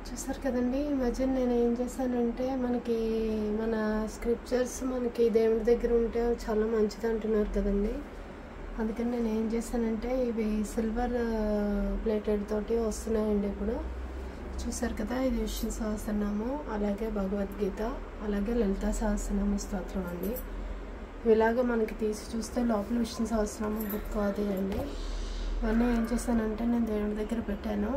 చూసారు కదండి. ఈ మధ్య నేను ఏం చేశానంటే మనకి మన స్క్రిప్చర్స్ మనకి దేవుడి దగ్గర ఉంటే చాలా మంచిది అంటున్నారు కదండి. అందుకని నేను ఏం చేశానంటే ఇవి సిల్వర్ ప్లేటెడ్ తోటి వస్తున్నాయండి. ఇప్పుడు చూసారు కదా, ఇది విష్ణు సహస్రనామం, అలాగే భగవద్గీత, అలాగే లలితా సహస్రనామ స్తోత్రం అండి. ఇలాగా మనకి తీసి చూస్తే లోపల విష్ణు సహస్రనామం బుక్ అది అండి. ఇవన్నీ ఏం చేశానంటే నేను దేవుడి దగ్గర పెట్టాను.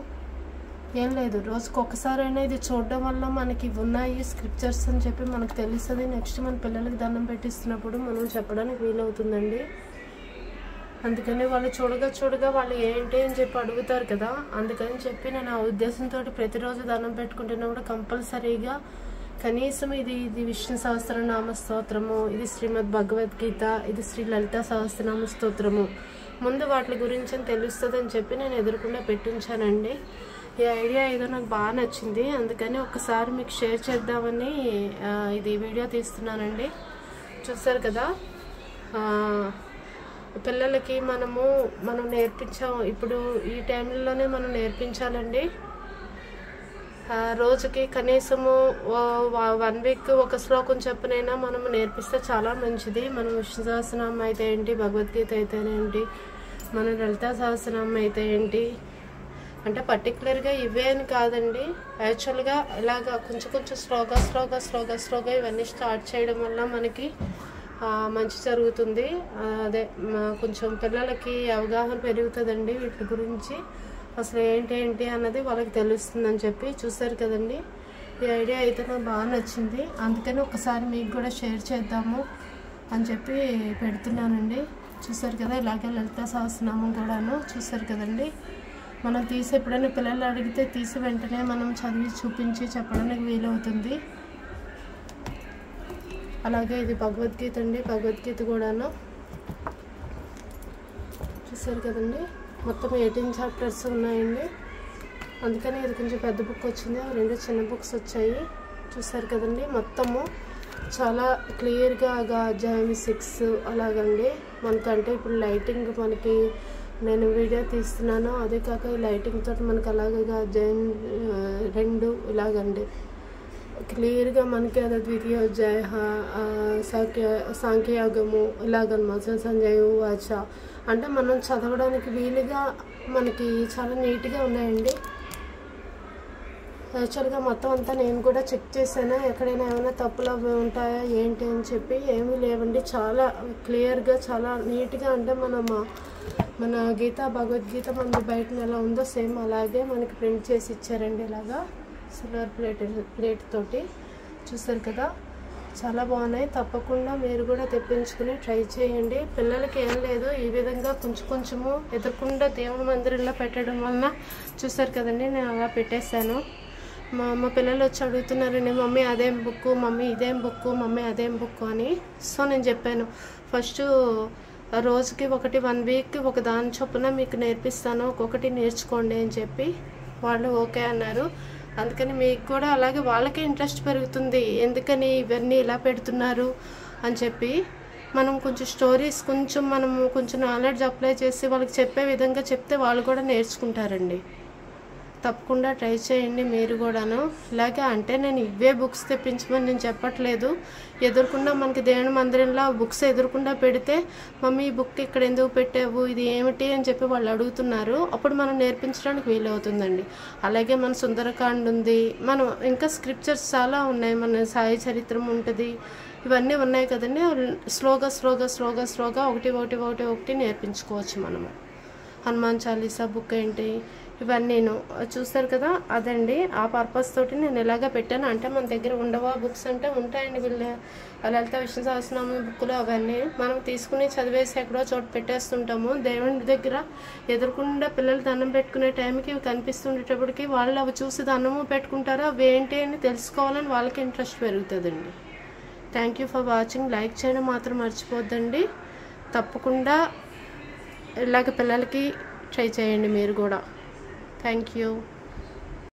ఏం లేదు, రోజుకి ఒక్కసారైనా ఇది చూడడం వల్ల మనకి ఇవి ఉన్నాయి స్క్రిప్చర్స్ అని చెప్పి మనకు తెలుస్తుంది. నెక్స్ట్ మన పిల్లలకి దండం పెట్టిస్తున్నప్పుడు మనం చెప్పడానికి వీలవుతుందండి. అందుకని వాళ్ళు చూడగా వాళ్ళు ఏంటి అని చెప్పి అడుగుతారు కదా, అందుకని చెప్పి నేను ఆ ఉద్దేశంతో ప్రతిరోజు దండం పెట్టుకుంటున్నా కూడా కంపల్సరీగా కనీసం ఇది విష్ణు సహస్రనామ స్తోత్రము, ఇది శ్రీమద్ భగవద్గీత, ఇది శ్రీ లలితా సహస్రనామ స్తోత్రము, ముందు వాటి గురించి తెలుస్తుంది అని చెప్పి నేను ఎదురుకుండా పెట్టించానండి. ఈ ఐడియా ఏదో నాకు బాగా నచ్చింది, అందుకని ఒకసారి మీకు షేర్ చేద్దామని ఇది వీడియో తీస్తున్నానండి. చూసారు కదా, పిల్లలకి మనం నేర్పించాం. ఇప్పుడు ఈ టైంలోనే మనం నేర్పించాలండి. రోజుకి కనీసము 1 వీక్ ఒక శ్లోకం చెప్పనైనా మనం నేర్పిస్తే చాలా మంచిది. మనం విష్ణు సహస్రనామం అయితే ఏంటి, భగవద్గీత అయితేనేంటి, మన లలితా సహస్రనామం అయితే ఏంటి, అంటే పర్టికులర్గా ఇవే అని కాదండి. యాక్చువల్గా ఇలాగా కొంచెం స్లోగా ఇవన్నీ స్టార్ట్ చేయడం వల్ల మనకి మంచి జరుగుతుంది. అదే కొంచెం పిల్లలకి అవగాహన పెరుగుతుందండి వీటి గురించి, అసలు ఏంటి అన్నది వాళ్ళకి తెలుస్తుందని చెప్పి. చూసారు కదండి, ఈ ఐడియా అయితే నాకు బాగా నచ్చింది, అందుకని ఒకసారి మీకు కూడా షేర్ చేద్దాము అని చెప్పి పెడుతున్నానండి. చూసారు కదా, ఇలాగే లలితా సహస్రనామం కూడాను. చూసారు కదండి, మనం తీసి ఎప్పుడైనా పిల్లలు అడిగితే తీసి వెంటనే మనం చదివి చూపించి చెప్పడానికి వీలవుతుంది. అలాగే ఇది భగవద్గీత అండి, భగవద్గీత కూడాను. చూసారు కదండి, మొత్తం 18 చాప్టర్స్ ఉన్నాయండి. అందుకని ఇది కొంచెం పెద్ద బుక్ వచ్చింది, 2 చిన్న బుక్స్ వచ్చాయి. చూసారు కదండి, మొత్తము చాలా క్లియర్గా అధ్యాయం 6 అలాగండి. మనకంటే ఇప్పుడు లైటింగ్ మనకి నేను వీడియో తీస్తున్నాను, అదే కాక ఈ లైటింగ్ తోటి మనకి అలాగగా అధ్యాయం 2 ఇలాగండి క్లియర్గా మనకి అది ద్వితీయోధ్యాయ సాంఖ్యయోగము ఇలాగనమాట. సంజయ వాచ అంటే మనం చదవడానికి వీలుగా మనకి చాలా నీట్గా ఉన్నాయండి. యాక్చువల్గా మొత్తం అంతా నేను కూడా చెక్ చేశాను, ఎక్కడైనా ఏమైనా తప్పులు అవి ఉంటాయా ఏంటి అని చెప్పి. ఏమీ లేవండి, చాలా క్లియర్గా చాలా నీట్గా. అంటే మన గీత భగవద్గీత మన బయట ఎలా ఉందో సేమ్ అలాగే మనకి ప్రింట్ చేసి ఇచ్చారండి, ఇలాగా సిల్వర్ ప్లేట్ తోటి. చూసారు కదా, చాలా బాగున్నాయి. తప్పకుండా మీరు కూడా తెప్పించుకుని ట్రై చేయండి. పిల్లలకి ఏం లేదు, ఈ విధంగా కొంచెము ఎదురకుండా దేవుని మందిరంలో పెట్టడం వలన. చూసారు కదండి, నేను అలా పెట్టేశాను. మా పిల్లలు వచ్చి అడుగుతున్నారండి, మమ్మీ అదేం బుక్, మమ్మీ ఇదేం బుక్, మమ్మీ అదేం బుక్ అని. సో నేను చెప్పాను, ఫస్ట్ రోజుకి 1 వీక్ ఒక దాని చొప్పున మీకు నేర్పిస్తాను, ఒక్కొక్కటి నేర్చుకోండి అని చెప్పి వాళ్ళు ఓకే అన్నారు. అందుకని మీకు కూడా అలాగే వాళ్ళకే ఇంట్రెస్ట్ పెరుగుతుంది, ఎందుకని ఇవన్నీ ఇలా పెడుతున్నారు అని చెప్పి. మనం కొంచెం స్టోరీస్ కొంచెం నాలెడ్జ్ అప్లై చేసి వాళ్ళకి చెప్పే విధంగా చెప్తే వాళ్ళు కూడా నేర్చుకుంటారండి. తప్పకుండా ట్రై చేయండి మీరు కూడాను. ఇలాగే అంటే నేను ఇవే బుక్స్ తెప్పించమని నేను చెప్పట్లేదు. ఎదురుకుండా మనకి దేవుని మందిరంలో బుక్స్ ఎదురుకుండా పెడితే, మమ్మీ ఈ బుక్ ఇక్కడ ఎందుకు పెట్టావు, ఇది ఏమిటి అని చెప్పి వాళ్ళు అడుగుతున్నారు. అప్పుడు మనం నేర్పించడానికి వీలవుతుందండి. అలాగే మన సుందరకాండ ఉంది, మనం ఇంకా స్క్రిప్చర్స్ చాలా ఉన్నాయి, మన సాయి చరిత్రం ఉంటుంది, ఇవన్నీ ఉన్నాయి కదండి. స్లోగా ఒకటి నేర్పించుకోవచ్చు మనము. హనుమాన్ చాలీసా బుక్ ఏంటి, ఇవన్నీను చూస్తారు కదా, అదండి. ఆ పర్పస్ తోటి నేను ఇలాగా పెట్టాను. అంటే మన దగ్గర ఉండవా బుక్స్ అంటే ఉంటాయండి, వీళ్ళ లలిత విష్ణు సహస్రనామ బుక్లు అవన్నీ మనం తీసుకుని చదివేసి ఎక్కడో చోట పెట్టేస్తుంటాము. దేవుని దగ్గర ఎదురుకుండా పిల్లలు దండం పెట్టుకునే టైంకి ఇవి కనిపిస్తుండేటప్పటికి వాళ్ళు అవి చూసి దండము పెట్టుకుంటారు. అవి ఏంటి అని తెలుసుకోవాలని వాళ్ళకి ఇంట్రెస్ట్ పెరుగుతుందండి. Thank you for watching. Like చేయడం మాత్రం మర్చిపోద్దండి. తప్పకుండా ఇలాగ పిల్లలకి ట్రై చేయండి మీరు కూడా. Thank you.